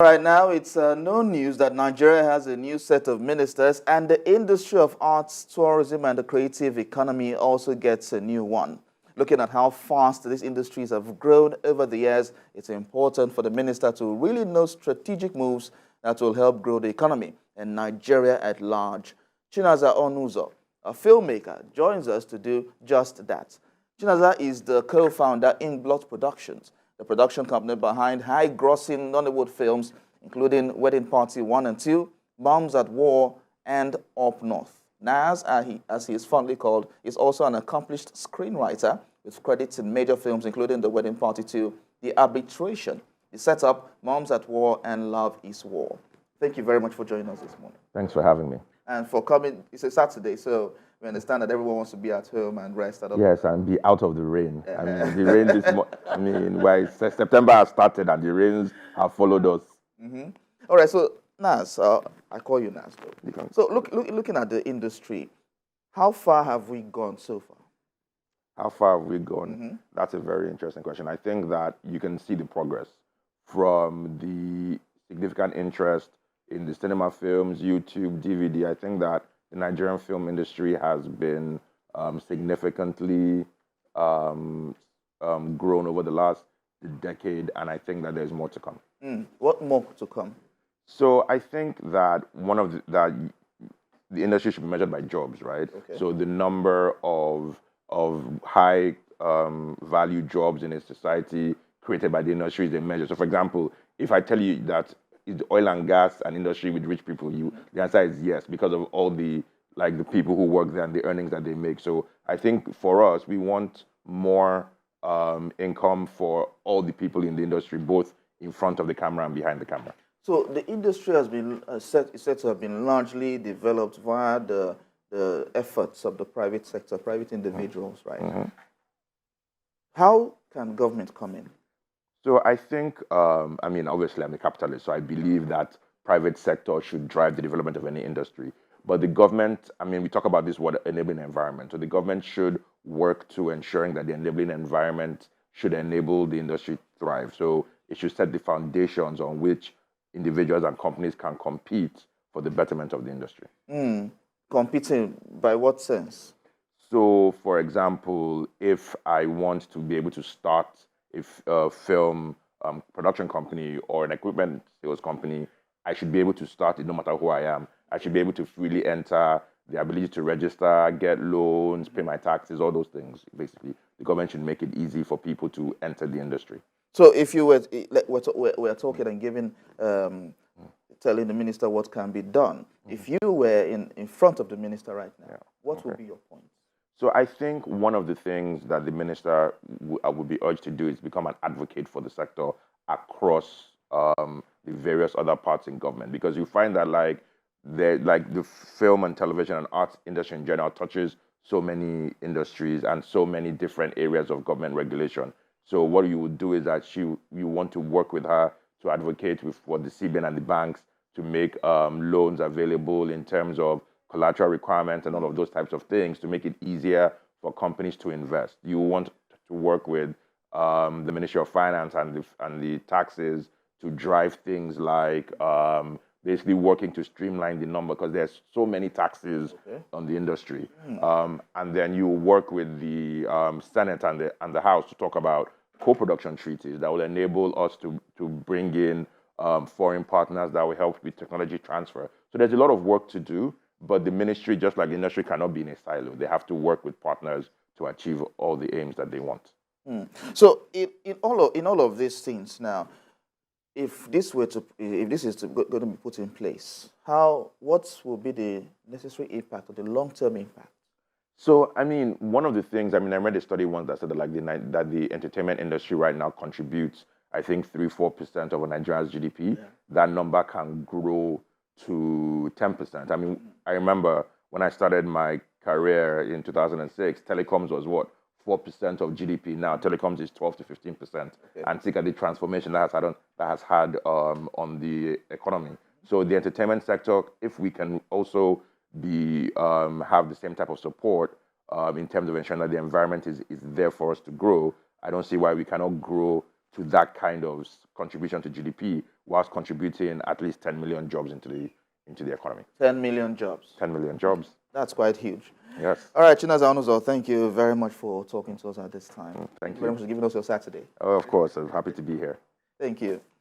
Right now, it's no news that Nigeria has a new set of ministers, and the industry of arts, tourism, and the creative economy also gets a new one. Looking at how fast these industries have grown over the years, it's important for the minister to really know strategic moves that will help grow the economy and Nigeria at large. Chinaza Onuzo, a filmmaker, joins us to do just that. Chinaza is the co-founder in Blot Productions, the production company behind high-grossing Nollywood films, including Wedding Party 1 and 2, Moms at War, and Up North. Nas, as he is fondly called, is also an accomplished screenwriter with credits in major films, including The Wedding Party 2, The Arbitration, The Setup, Moms at War, and Love is War. Thank you very much for joining us this morning. Thanks for having me. And for coming. It's a Saturday, so we understand that everyone wants to be at home and rest. Yes, and be out of the rain. I mean, the rain this September has started and the rains have followed us. All right, so Nas, I call you Nas, though. So looking at the industry, how far have we gone so far? How far have we gone? That's a very interesting question. I think that you can see the progress from the significant interest in the cinema films, YouTube, DVD. I think that the Nigerian film industry has been significantly grown over the last decade, and I think that there's more to come. What more to come? So I think that that the industry should be measured by jobs, right? Okay. So the number of high value jobs in a society created by the industry is a measure. So for example, if I tell you that is the oil and gas an industry with rich people, the answer is yes, because of all the people who work there and the earnings that they make. So I think for us, we want more income for all the people in the industry, both in front of the camera and behind the camera. So the industry has been said to have been largely developed via the efforts of the private sector, private individuals, right? How can government come in? So I think, obviously I'm a capitalist, so I believe that private sector should drive the development of any industry. But the government, we talk about this word enabling environment. So the government should work to ensuring that the enabling environment should enable the industry to thrive. So it should set the foundations on which individuals and companies can compete for the betterment of the industry. Competing by what sense? So, for example, if I want to be able to start a film production company or an equipment sales company, I should be able to start it no matter who I am. I should be able to freely enter, the ability to register, get loans, pay my taxes, all those things. Basically, the government should make it easy for people to enter the industry. So if you were, we're talking and giving, telling the minister what can be done. If you were in front of the minister right now, what would be your point? So I think one of the things that the minister would be urged to do is become an advocate for the sector across the various other parts in government, because you find that the film and television and arts industry in general touches so many industries and so many different areas of government regulation. So what you would do is that you want to work with her to advocate for the CBN and the banks to make loans available in terms of collateral requirements and all of those types of things to make it easier for companies to invest. You want to work with the Ministry of Finance and the taxes to drive things like basically working to streamline the number, because there's so many taxes on the industry. And then you work with the Senate and the House to talk about co-production treaties that will enable us to bring in foreign partners that will help with technology transfer. So there's a lot of work to do, but the ministry, just like the industry, cannot be in a silo. They have to work with partners to achieve all the aims that they want. So in all of these things now, if this is going to be put in place, what will be the necessary impact or the long-term impact? So, one of the things, I read a study once that said that the entertainment industry right now contributes, I think, 3-4% of Nigeria's GDP. That number can grow to 10%. I remember when I started my career in 2006, telecoms was what? 4% of GDP. Now telecoms is 12 to 15%. And think of the transformation that has had on the economy. So the entertainment sector, if we can also have the same type of support in terms of ensuring that the environment is there for us to grow, I don't see why we cannot grow to that kind of contribution to GDP, whilst contributing at least 10 million jobs into the economy. 10 million jobs. 10 million jobs. That's quite huge. Yes. All right, Chinasa Onuzo, thank you very much for talking to us at this time. Thank you very much for giving us your Saturday. Oh, of course. I'm happy to be here. Thank you.